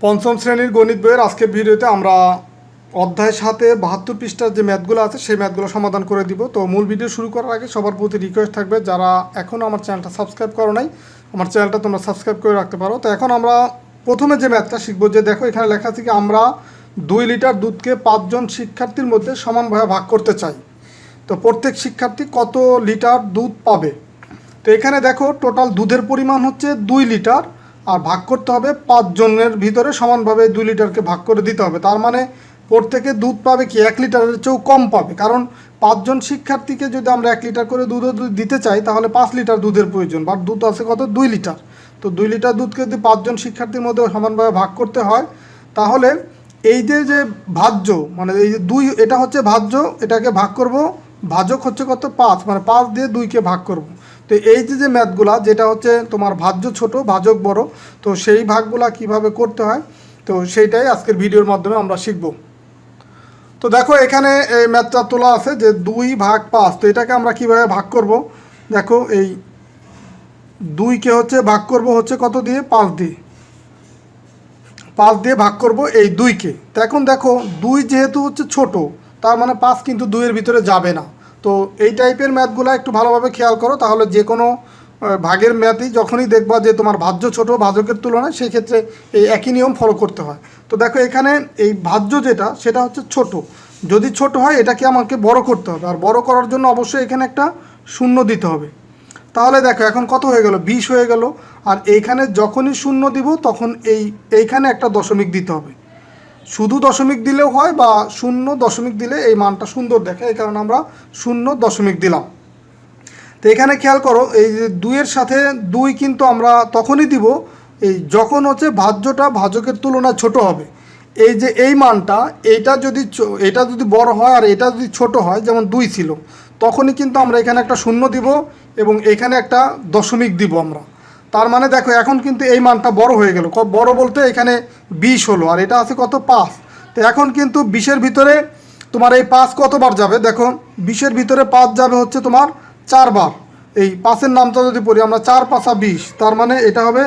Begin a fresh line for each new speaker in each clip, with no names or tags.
পঞ্চম শ্রেণীর গণিত বইয়ের আজকের ভিডিওতে আমরা অধ্যায় 7 72 পৃষ্ঠার যে ম্যাথগুলো আছে সেই ম্যাথগুলো সমাধান করে দিব। তো মূল ভিডিও শুরু করার আগে সবার প্রতি রিকোয়েস্ট থাকবে, যারা এখনও আমার চ্যানেলটা সাবস্ক্রাইব করো নাই, আমার চ্যানেলটা তোমরা সাবস্ক্রাইব করে রাখতে পারো। তো এখন আমরা প্রথমে যে ম্যাথটা শিখবো, যে দেখো এখানে লেখা আছে কি আমরা 2 লিটার দুধকে 5 জন শিক্ষার্থীর মধ্যে সমানভাবে ভাগ করতে চাই। তো প্রত্যেক শিক্ষার্থী কত লিটার দুধ পাবে? তো এখানে দেখো টোটাল দুধের পরিমাণ হচ্ছে 2 লিটার, আর ভাগ করতে হবে 5 জনের ভিতরে সমানভাবে 2 লিটারকে ভাগ করে দিতে হবে। তার মানে প্রত্যেকে দুধ পাবে কি 1 লিটারের চেয়েও কম পাবে, কারণ 5 জন শিক্ষার্থীকে যদি আমরা 1 লিটার করে দুধ দিতে চাই তাহলে 5 লিটার দুধের প্রয়োজন, বাট দুধ আছে কত 2 লিটার। তো 2 লিটার দুধকে যদি 5 জন শিক্ষার্থীর মধ্যে সমানভাবে ভাগ করতে হয়, তাহলে এই যে ভাজ্য মানে এই যে 2, এটা হচ্ছে ভাজ্য, এটাকে ভাগ করব, ভাজক হচ্ছে কত 5, মানে 5 দিয়ে 2কে ভাগ করব। তো এই যে ম্যাথগুলা, যেটা হচ্ছে তোমার ভাজ্য ছোট ভাজক বড়, তো সেই ভাগগুলা কিভাবে করতে হয় তো সেইটাই আজকের ভিডিওর মাধ্যমে আমরা শিখব। তো দেখো এখানে এই ম্যাথটা তোলা আছে যে 2/5। তো এটাকে আমরা কিভাবে ভাগ করব, দেখো এই 2কে হচ্ছে ভাগ করব হচ্ছে কত দিয়ে 5 দিয়ে, 5 দিয়ে ভাগ করব এই 2কে। তো এখন দেখো 2 যেহেতু হচ্ছে ছোট, তার মানে 5 কিন্তু 2-এর ভিতরে যাবে না। তো এই টাইপের ম্যাথগুলো একটু ভালোভাবে খেয়াল করো, তাহলে যে কোনো ভাগের ম্যাথই যখনই দেখবা যে তোমার ভাজ্য ছোট ভাজকের তুলনায়, সেই ক্ষেত্রে এই একই নিয়ম ফলো করতে হয়। তো দেখো এখানে এই ভাজ্য যেটা সেটা হচ্ছে ছোট, যদি ছোট হয় এটাকে আমাকে বড় করতে হবে, আর বড় করার জন্য অবশ্যই এখানে একটা শূন্য দিতে হবে। তাহলে দেখো এখন কত হয়ে গেল, 20 হয়ে গেল। আর এইখানে যখনই শূন্য দিব তখন এইখানে একটা দশমিক দিতে হবে। শুধু দশমিক দিলেও হয়, বা 0 দিলে এই মানটা সুন্দর দেখে, এই কারণে আমরা 0 দিলাম। তো এখানে খেয়াল করো এই যে 2-এর সাথে 2 কিন্তু আমরা তখনই দিব এই যখন হচ্ছে ভাজ্যটা ভাজকের তুলনায় ছোট হবে। এই যে এই মানটা, এটা যদি বড় হয় আর এটা যদি ছোট হয়, যেমন 2 ছিল, তখনই কিন্তু আমরা এখানে একটা 0 দিব এবং এখানে একটা দশমিক দিব আমরা। তার মানে দেখো এখন কিন্তু এই মানটা বড় হয়ে গেল, বড় বলতে এখানে 20 হলো, আর এটা আছে কত 5। তো এখন কিন্তু 20-এর ভিতরে তোমার এই 5 কতবার যাবে, দেখো 20-এর ভিতরে 5 যাবে হচ্ছে তোমার 4 বার। এই 5-এর নামটা যদি পড়ি আমরা, 4×5 = 20, তার মানে এটা হবে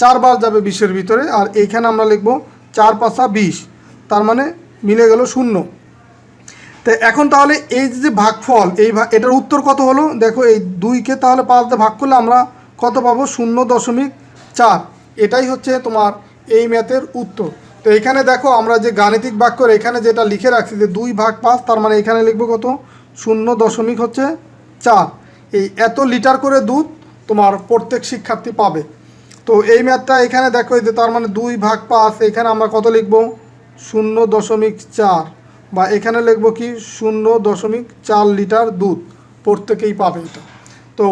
4 বার যাবে 20-এর ভিতরে। আর এইখানে আমরা লিখব 4×5 = 20, তার মানে মিলে গেল 0। তো এখন তাহলে এই যে ভাগফল, এটার উত্তর কত হলো, দেখো এই 2কে তাহলে 5 দিয়ে ভাগ করলে আমরা কত পাবো 0.4। এটাই হচ্ছে তোমার এই ম্যাথের উত্তর। তো এখানে দেখো আমরা যে গাণিতিক বাক্যর এখানে যেটা লিখে রাখছি যে 2/5, তার মানে এখানে লিখবো কত 0.4। এই এত লিটার করে দুধ তোমার প্রত্যেক শিক্ষার্থী পাবে। তো এই ম্যাথটা এখানে দেখো এই যে তার মানে 2/5, এখানে আমরা কত লিখবো 0.4, বা এখানে লিখবো কি 0.4 লিটার দুধ প্রত্যেকেই পাবে এটা। তো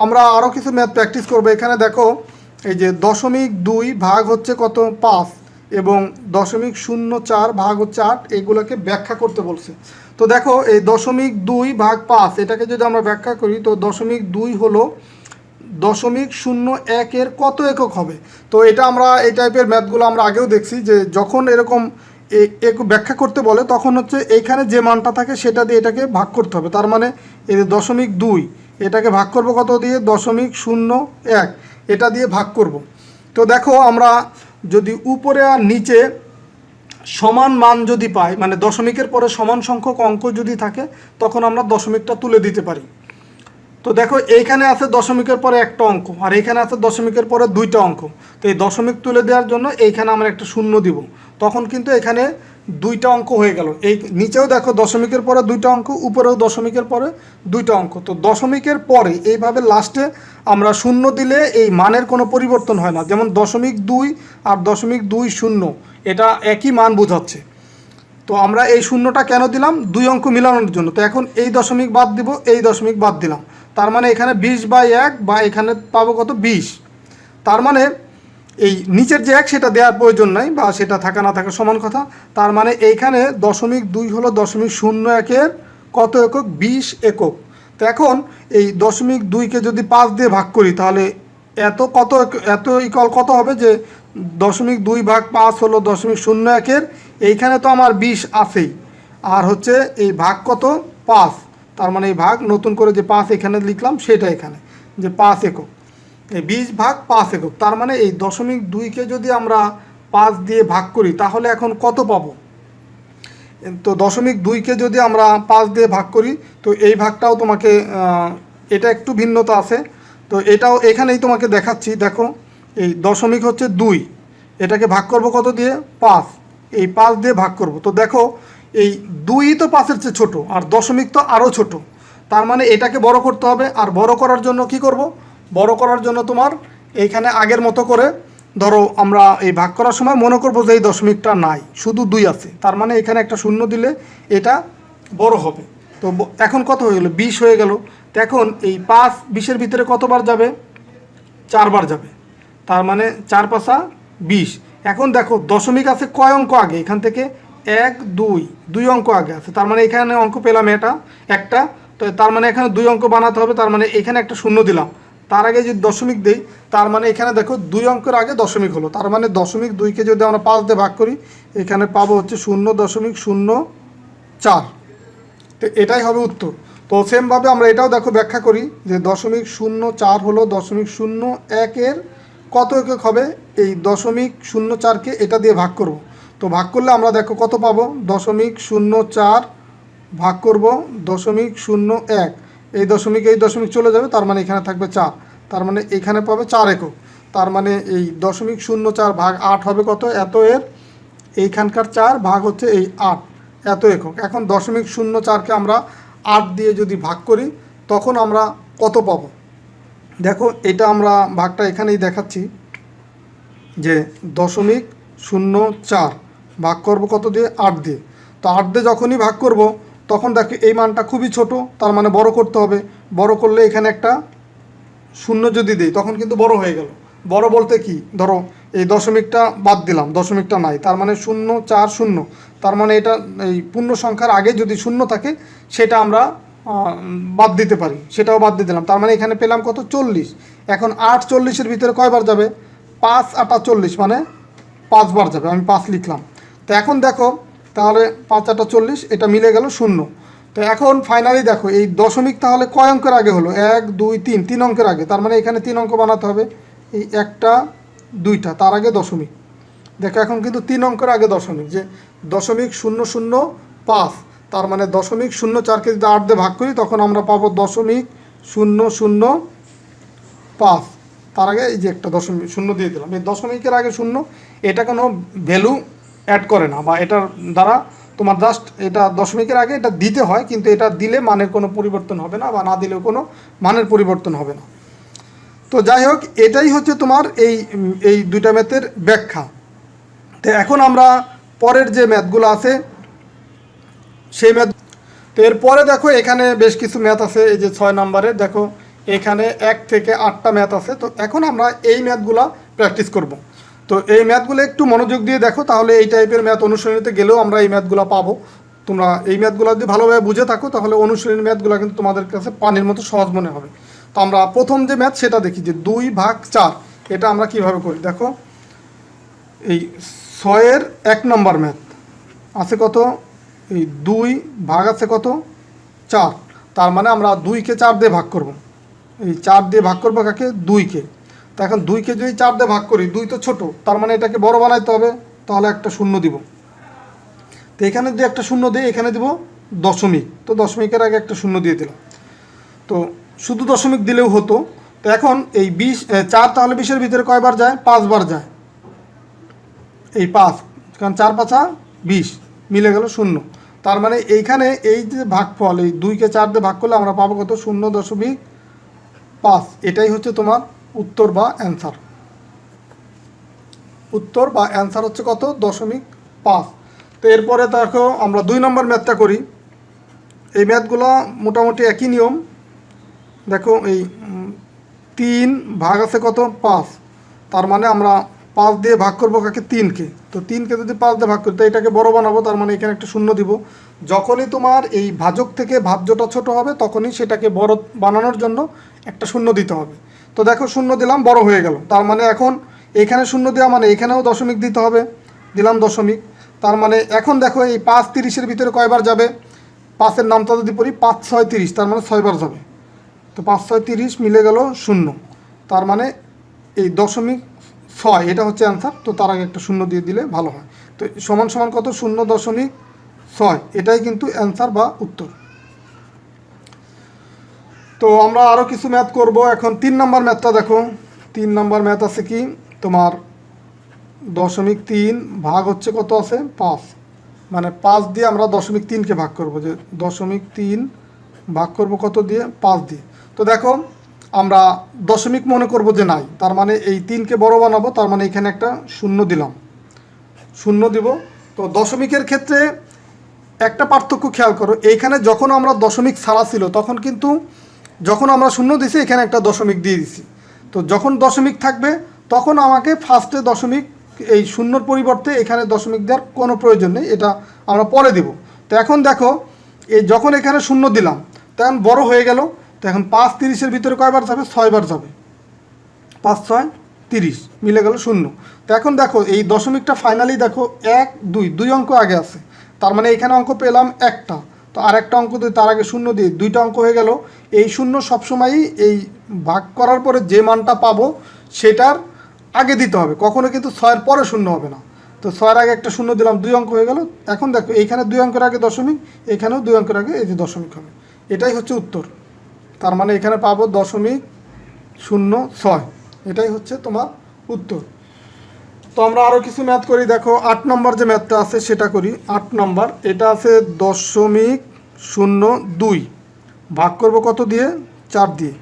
আমরা আরও কিছু ম্যাথ প্র্যাকটিস করবো। এখানে দেখো এই যে 0.2 ভাগ হচ্ছে কত 5 এবং 0.04 ভাগ হচ্ছে 8, এগুলোকে ব্যাখ্যা করতে বলছে। তো দেখো এই 0.2/5 এটাকে যদি আমরা ব্যাখ্যা করি, তো 0.2 হলো 0.01-এর কত একক হবে। তো এটা আমরা এই টাইপের ম্যাথগুলো আমরা আগেও দেখছি, যে যখন এরকম ব্যাখ্যা করতে বলে তখন হচ্ছে এইখানে যে মানটা থাকে সেটা দিয়ে এটাকে ভাগ করতে হবে। তার মানে এই যে 0.2 এটাকে ভাগ করব কত দিয়ে 0.01, এটা দিয়ে ভাগ করব। তো দেখো আমরা যদি উপরে আর নিচে সমান মান যদি পাই, মানে দশমিকের পরে সমান সংখ্যক অঙ্ক যদি থাকে, তখন আমরা দশমিকটা তুলে দিতে পারি। তো দেখো এইখানে আছে দশমিকের পরে একটা অঙ্ক, আর এইখানে আছে দশমিকের পরে 2টা অঙ্ক। তো এই দশমিক তুলে দেওয়ার জন্য এইখানে আমরা একটা 0 দিব, তখন কিন্তু এখানে 2টা অঙ্ক হয়ে গেল। এই নিচেও দেখো দশমিকের পরে 2টা অঙ্ক, উপরেও দশমিকের পরে 2টা অঙ্ক। তো দশমিকের পরে এইভাবে লাস্টে আমরা 0 দিলে এই মানের কোনো পরিবর্তন হয় না, যেমন 0.2 আর 0.20, এটা একই মান বোঝাচ্ছে। তো আমরা এই 0টা কেন দিলাম, 2 অঙ্ক মিলানোর জন্য। তো এখন এই দশমিক বাদ দিব, এই দশমিক বাদ দিলাম, তার মানে এখানে 20/1, বা এখানে পাবো কত 20। তার মানে এই নিচের যে 1 সেটা দেওয়ার প্রয়োজন নাই, বা সেটা থাকা না থাকা সমান কথা। তার মানে এইখানে 0.2 হলো 0.01-এর কত একক 20 একক। তো এখন এই 0.2কে যদি 5 দিয়ে ভাগ করি, তাহলে এত ইকুয়াল কত হবে, যে 0.2/5 হলো 0.01-এর, এইখানে তো আমার 20 আছেই, আর হচ্ছে এই ভাগ কত 5, তার মানে এই ভাগ নতুন করে যে 5 এখানে লিখলাম সেটা এখানে যে 5 একক, এই 20/5 একক। তার মানে এই 0.2কে যদি আমরা 5 দিয়ে ভাগ করি তাহলে এখন কত পাবো? তো 0.2কে যদি আমরা 5 দিয়ে ভাগ করি, তো এই ভাগটাও তোমাকে এটা একটু ভিন্নতা আছে, তো এটাও এখানেই তোমাকে দেখাচ্ছি। দেখো এই দশমিক হচ্ছে 2, এটাকে ভাগ করব কত দিয়ে? 5, এই 5 দিয়ে ভাগ করব। তো দেখো এই 2 তো 5-এর চেয়ে ছোটো, আর দশমিক তো আরও ছোট, তার মানে এটাকে বড় করতে হবে। আর বড় করার জন্য কি করব? বড় করার জন্য তোমার এইখানে আগের মতো করে ধরো আমরা এই ভাগ করার সময় মনে করবো যে এই দশমিকটা নাই, শুধু 2 আছে, তার মানে এখানে একটা শূন্য দিলে এটা বড় হবে। তো এখন কত হয়ে গেল? 20 হয়ে গেল। তো এখন এই 5 20-এর ভিতরে কতবার যাবে? 4 বার যাবে, তার মানে 4 5 20। এখন দেখো দশমিক আছে কয় অঙ্ক আগে? এখান থেকে 1 2 অঙ্ক আগে আছে, তার মানে এখানে অঙ্ক পেলাম এটা একটা, তো তার মানে এখানে 2 অঙ্ক বানাতে হবে, তার মানে এখানে একটা শূন্য দিলাম। তার আগে যদি দশমিক দেই, তার মানে এখানে দেখো 2 অঙ্কের আগে দশমিক হলো, তার মানে 0.2কে যদি আমরা 5 দিয়ে ভাগ করি, এখানে পাবো হচ্ছে 0.04। তো এটাই হবে উত্তর। তো সেমভাবে আমরা এটাও দেখো ব্যাখ্যা করি যে 0.04 হলো 0.01-এর কত একক হবে? এই 0.04কে এটা দিয়ে ভাগ করব। তো ভাগ করলে আমরা দেখো কত পাবো? 0.04 ভাগ করব 0.01, এই দশমিক চলে যাবে, তার মানে এখানে থাকবে 4, তার মানে এখানে পাবে 4 একক। তার মানে এই 0.04 ভাগ 8 হবে কত? এত এর এইখানকার 4 ভাগ হচ্ছে এই 8, এত একক। এখন 0.04কে আমরা 8 দিয়ে যদি ভাগ করি, তখন আমরা কত পাবো? দেখো এটা আমরা ভাগটা এখানেই দেখাচ্ছি যে 0.04 ভাগ করব কত দিয়ে? 8 দিয়ে। তো 8 দিয়ে যখনই ভাগ করব, তখন দেখো এই মানটা খুবই ছোট, তার মানে বড় করতে হবে। বড় করলে এখানে একটা শূন্য যদি দিই, তখন কিন্তু বড় হয়ে গেল। বড় বলতে কি? ধরো এই দশমিকটা বাদ দিলাম, দশমিকটা নাই, তার মানে 0.40, তার মানে এটা এই পূর্ণ সংখ্যার আগে যদি শূন্য থাকে সেটা আমরা বাদ দিতে পারি, সেটাও বাদ দিয়ে দিলাম, তার মানে এখানে পেলাম কত? 40। এখন 8 40-এর ভিতরে কয়বার যাবে? 5 8 40, মানে 5 বার যাবে, আমি 5 লিখলাম। তো এখন দেখো তাহলে 5 8 40, এটা মিলে গেল 0। তো এখন ফাইনালি দেখো এই দশমিক তাহলে কয় অঙ্কের আগে হলো? 1 2 3, 3 অঙ্কের আগে, তার মানে এখানে 3 অঙ্ক বানাতে হবে, এই একটা 2টা, তার আগে দশমিক। দেখো এখন কিন্তু 3 অঙ্কের আগে দশমিক, যে 0.005, তার মানে 0.04কে যদি 8 দিয়ে ভাগ করি, তখন আমরা পাবো 0.005। তার আগে এই যে একটা দশমিক শূন্য দিয়ে দিলাম, এই দশমিকের আগে শূন্য, এটা কোনো ভ্যালু অ্যাড করে না, বা এটার দ্বারা তোমার জাস্ট এটা দশমিকের আগে এটা দিতে হয়, কিন্তু এটা দিলে মানের কোনো পরিবর্তন হবে না, বা না দিলেও কোনো মানের পরিবর্তন হবে না। তো যাই হোক, এটাই হচ্ছে তোমার এই দুইটা ম্যাথের ব্যাখ্যা। তো এখন আমরা পরের যে ম্যাথগুলো আছে সেই ম্যাথ, তো এরপরে দেখো এখানে বেশ কিছু ম্যাথ আছে। এই যে 6 নম্বরে দেখো এখানে 1 থেকে 8টা ম্যাথ আছে। তো এখন আমরা এই ম্যাথগুলো প্র্যাকটিস করব। তো এই ম্যাথগুলো একটু মনোযোগ দিয়ে দেখো, তাহলে এই টাইপের ম্যাথ অনুশীলনীতে গেলেও আমরা এই ম্যাথগুলো পাবো। তোমরা এই ম্যাথগুলো যদি ভালোভাবে বুঝে থাকো, তাহলে অনুশীলনী ম্যাথগুলো কিন্তু তোমাদের কাছে পানির মতো সহজ মনে হবে। তো আমরা প্রথম যে ম্যাথ সেটা দেখি, যে 2/4, এটা আমরা কিভাবে করি। দেখো এই 6-এর 1 নম্বর ম্যাথ আছে কত? এই 2 ভাগ আছে কত? 4, তার মানে আমরা 2কে 4 দিয়ে ভাগ করব। এই 4 দিয়ে ভাগ করবো কাকে? 2কে। তো এখন 2কে যদি 4 দিয়ে ভাগ করি, 2 তো ছোট, তার মানে এটাকে বড় বানাইতে হবে, তাহলে একটা শূন্য দিব। তো এখানে যদি একটা শূন্য দিই, এখানে দিব দশমিক, তো দশমিকের আগে একটা শূন্য দিয়ে দিলাম। তো শুধু দশমিক দিলেও হতো। তো এখন এই 4 তাহলে 20-এর ভিতরে কয়বার যায়? 5 বার যায়, এই 5, কারণ 4 5 20, মিলে গেল 0। তার মানে এইখানে এই যে ভাগফল, এই 2কে 4 দিয়ে ভাগ করলে আমরা পাবো কত? 0.5। এটাই হচ্ছে তোমার উত্তর বা অ্যান্সার। উত্তর বা অ্যান্সার হচ্ছে কত? 0.5। তো এরপরে দেখো আমরা 2 নম্বর ম্যাথটা করি। এই ম্যাথগুলো মোটামুটি একই নিয়ম। দেখো এই 3 ভাগ আছে কত? 5, তার মানে আমরা 5 দিয়ে ভাগ করবো কাকে? 3কে। তো 3কে যদি 5 দিয়ে ভাগ করি, তো এটাকে বড় বানাবো, তার মানে এখানে একটা শূন্য দিব। যখনই তোমার এই ভাজক থেকে ভাজ্যটা ছোট হবে, তখনই সেটাকে বড় বানানোর জন্য একটা শূন্য দিতে হবে। তো দেখো শূন্য দিলাম, বড় হয়ে গেল, তার মানে এখন এখানে শূন্য দেওয়া মানে এখানেও দশমিক দিতে হবে, দিলাম দশমিক। তার মানে এখন দেখো এই 5 30-এর ভিতরে কয়বার যাবে? 5-এর নামটা যদি পড়ি, 5 6 30, তার মানে 6 বার যাবে। তো 5 6 30 মিলে গেল 0, তার মানে এই দশমিক ছয়, এটা হচ্ছে অ্যান্সার। তো তার আগে একটা শূন্য দিয়ে দিলে ভালো হয়। তো সমান সমান কত? 0.6, এটাই কিন্তু অ্যান্সার বা উত্তর। তো আমরা আরও কিছু ম্যাথ করব। এখন 3 নম্বর ম্যাথটা দেখো। 3 নম্বর ম্যাথ আছে কি তোমার 0.3 ভাগ হচ্ছে কত আছে 5, মানে 5 দিয়ে আমরা 0.3কে ভাগ করব, যে 0.3 ভাগ করব কত দিয়ে? 5 দিয়ে। তো দেখো আমরা দশমিক মনে করব যে নাই, তার মানে এই 3কে বড় বানাবো, তার মানে এখানে একটা শূন্য দিলাম, শূন্য দিব। তো দশমিকের ক্ষেত্রে একটা পার্থক্য খেয়াল করো, এইখানে যখন আমরা দশমিক ছাড়া ছিল তখন কিন্তু যখন আমরা শূন্য দিছি এখানে একটা দশমিক দিয়ে দিছি। তো যখন দশমিক থাকবে তখন আমাকে ফার্স্টে দশমিক, এই শূন্যর পরিবর্তে এখানে দশমিক দেওয়ার কোনো প্রয়োজন নেই, এটা আমরা পরে দেব। তো এখন দেখো এই যখন এখানে শূন্য দিলাম তখন বড় হয়ে গেল। তো এখন 5 30-এর ভিতরে কয়বার যাবে? 6 বার যাবে। 5 6 30 মিলে গেল শূন্য। তো এখন দেখো এই দশমিকটা ফাইনালি দেখো 1 2 2 অঙ্ক আগে আছে, তার মানে এখানে অঙ্ক পেলাম একটা। তো আর একটা অঙ্ক দিয়ে তার আগে শূন্য দিয়ে 2টা অঙ্ক হয়ে গেল। এই শূন্য সবসময়ই এই ভাগ করার পরে যে মানটা পাবো সেটার আগে দিতে হবে, কখনো কিন্তু 6-এর পরে শূন্য হবে না। তো 6-এর আগে একটা শূন্য দিলাম, 2 অঙ্ক হয়ে গেল। এখন দেখো এইখানে 2 অঙ্কের আগে দশমিক, এখানেও 2 অঙ্কের আগে এই যে দশমিক হবে, এটাই হচ্ছে উত্তর। তার মানে এখানে পাবো 0.06, এটাই হচ্ছে তোমার উত্তর। তো আমরা আরও কিছু ম্যাথ করি। দেখো 8 নম্বর যে ম্যাথটা আছে সেটা করি। 8 নম্বর এটা আছে 0.02 ভাগ করব কত দিয়ে? 4 দিয়ে।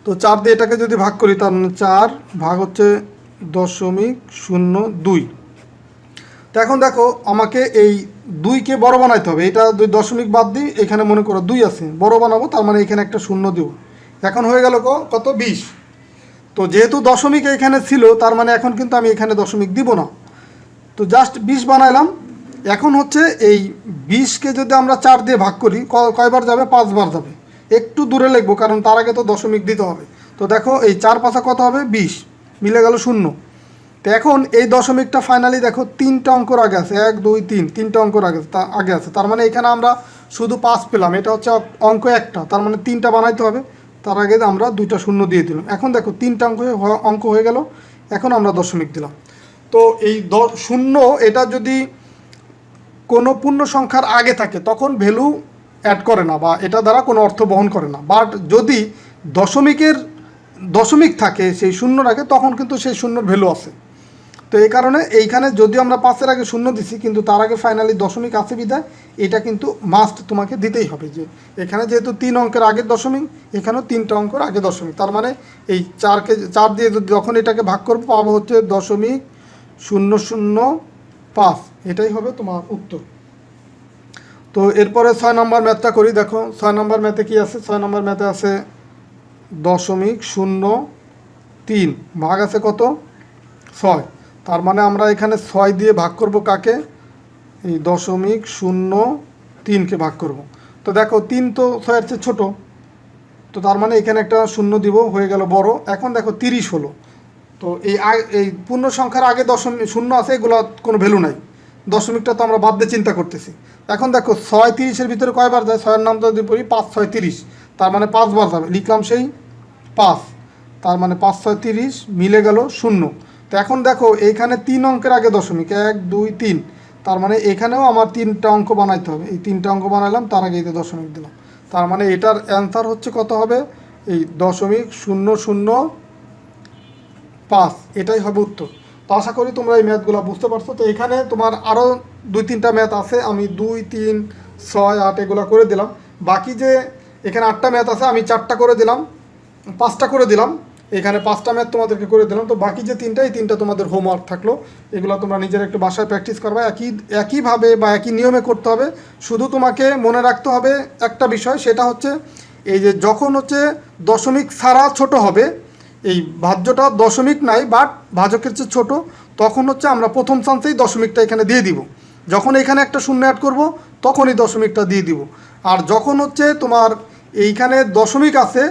তো 4 দিয়ে এটাকে যদি ভাগ করি তার মানে 4 ভাগ হচ্ছে 0.02। তো এখন দেখো আমাকে এই 2কে বড় বানাইতে হবে, এটা 2 দশমিক বাদ দিই, এখানে মনে করো 2 আছে, বড় বানাবো, তার মানে এখানে একটা শূন্য দেব। এখন হয়ে গেল কত? 20। তো যেহেতু দশমিক এখানে ছিল তার মানে এখন কিন্তু আমি এখানে দশমিক দিব না, তো জাস্ট 20 বানাইলাম। এখন হচ্ছে এই 20কে যদি আমরা 4 দিয়ে ভাগ করি কয়বার যাবে? 5 বার যাবে। একটু দূরে লিখবো কারণ তার আগে তো দশমিক দিতে হবে। তো দেখো এই 4 5 কত হবে? 20, মিলে গেল শূন্য। তো এখন এই দশমিকটা ফাইনালি দেখো 3টা অঙ্কর আগে আছে, 1 2 3, 3টা অঙ্কর আগে আছে, তার মানে এখানে আমরা শুধু 5 পেলাম, এটা হচ্ছে অঙ্ক একটা, তার মানে 3টা বানাইতে হবে, তার আগে আমরা 2টা শূন্য দিয়ে দিলাম। এখন দেখো 3টা অঙ্ক হয়ে গেল, এখন আমরা দশমিক দিলাম। তো এই শূন্য এটা যদি কোনো পূর্ণ সংখ্যার আগে থাকে তখন ভ্যালু অ্যাড করে না বা এটা দ্বারা কোনো অর্থ বহন করে না, বাট যদি দশমিক থাকে সেই শূন্যর আগে তখন কিন্তু সেই শূন্যর ভ্যালু আছে। তো এই কারণে এইখানে যদি আমরা 5-এর আগে শূন্য দিছি কিন্তু তার আগে ফাইনালি দশমিক আছে বিধায় এটা কিন্তু মাস্ট তোমাকে দিতেই হবে, যে এখানে যেহেতু 3 অঙ্কের আগের দশমিক, এখানেও 3টা অঙ্কের আগে দশমিক, তার মানে এই 4 দিয়ে যখন এটাকে ভাগ করবো পাবো হচ্ছে 0.005, এটাই হবে তোমার উত্তর। তো এরপরে 6 নম্বর ম্যাথটা করি। দেখো 6 নম্বর ম্যাথে কি আছে? 6 নম্বর ম্যাথে আছে 0.03 ভাগ আছে কত? 6, তার মানে আমরা এখানে 6 দিয়ে ভাগ করব কাকে? এই 0.03কে ভাগ করব। তো দেখো 3 তো 6-এর চেয়ে ছোটো, তো তার মানে এখানে একটা শূন্য দিব, হয়ে গেল বড়। এখন দেখো 30 হলো। তো এই পূর্ণ সংখ্যার আগে শূন্য আছে, এগুলো কোনো ভ্যালু নাই, দশমিকটা তো আমরা বাদ দিয়ে চিন্তা করতেছি। এখন দেখো 6 30-এর ভিতরে কয়বার যায়? 6-এর নাম যদি পড়ি 5 6 30, তার মানে 5 বার যাবে, লিখলাম সেই 5, তার মানে 5 6 30 মিলে গেল শূন্য। তো এখন দেখো এইখানে 3 অঙ্কের আগে দশমিক, 1 2 3, তার মানে এখানেও আমার 3টা অঙ্ক বানাইতে হবে, এই 3টা অঙ্ক বানাইলাম, তার আগে এতে দশমিক দিলাম, তার মানে এটার অ্যান্সার হচ্ছে কত হবে? এই 0.005, এটাই হবে উত্তর। তো আশা করি তোমরা এই ম্যাথগুলো বুঝতে পারছো। তো এখানে তোমার আরও 2-3টা ম্যাথ আছে, আমি 2 3 6 8 এগুলো করে দিলাম। বাকি যে এখানে 8টা ম্যাথ আছে আমি 4টা করে দিলাম, 5টা করে দিলাম, এখানে 5টা ম্যাথ তোমাদেরকে করে দিলাম। তো বাকি যে 3টা, এই 3টা তোমাদের হোমওয়ার্ক থাকলো, এগুলো তোমরা নিজের একটু বাসায় প্র্যাকটিস করবা, একইভাবে বা একই নিয়মে করতে হবে। শুধু তোমাকে মনে রাখতে হবে একটা বিষয়, সেটা হচ্ছে এই যে যখন হচ্ছে দশমিক ছাড়া ছোট হবে, এই ভাজ্যটা দশমিক নাই বাট ভাজকের চেয়ে ছোটো, তখন হচ্ছে আমরা প্রথম চান্সেই দশমিকটা এখানে দিয়ে দিব। যখন এখানে একটা শূন্য অ্যাড করব তখনই দশমিকটা দিয়ে দিব। আর যখন হচ্ছে তোমার এইখানে দশমিক আছে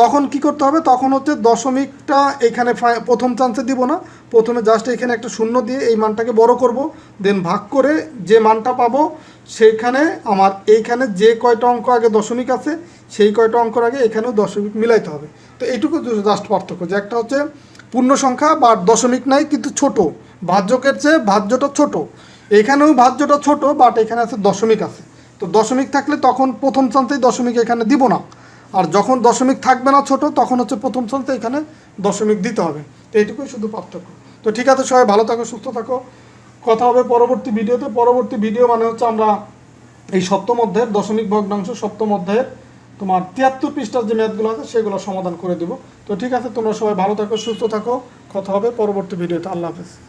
তখন কি করতে হবে? তখন হচ্ছে দশমিকটা এখানে প্রথম চান্সে দিব না, প্রথমে জাস্ট এখানে একটা শূন্য দিয়ে এই মানটাকে বড় করব, দেন ভাগ করে যে মানটা পাবো সেইখানে আমার এইখানে যে কয়টা অঙ্ক আগে দশমিক আছে সেই কয়টা অঙ্কর আগে এখানেও দশমিক মিলাইতে হবে। তো এইটুকু জাস্ট পার্থক্য, যে একটা হচ্ছে পূর্ণ সংখ্যা বা দশমিক নাই, কিন্তু ছোট, ভাজ্যকের চেয়ে ভাজ্যটা ছোট। এখানেও ভাজ্যটা ছোট, বাট এখানে আছে দশমিক আছে। তো দশমিক থাকলে তখন প্রথম চান্সেই দশমিক এখানে দিব না, আর যখন দশমিক থাকবে না ছোট, তখন হচ্ছে প্রথম চান্সে এখানে দশমিক দিতে হবে। তো এইটুকুই শুধু পার্থক্য। তো ঠিক আছে, সবাই ভালো থাকো, সুস্থ থাকো, কথা হবে পরবর্তী ভিডিওতে। পরবর্তী ভিডিও মানে হচ্ছে আমরা এই সপ্তম অধ্যায়ের দশমিক ভগ্নাংশ, সপ্তম অধ্যায়ের তোমার 73 পৃষ্ঠার যে ম্যাথগুলো আছে সেগুলো সমাধান করে দিব। তো ঠিক আছে, তোমরা সবাই ভালো থাকো, সুস্থ থাকো, কথা হবে পরবর্তী ভিডিওতে। আল্লাহ হাফেজ।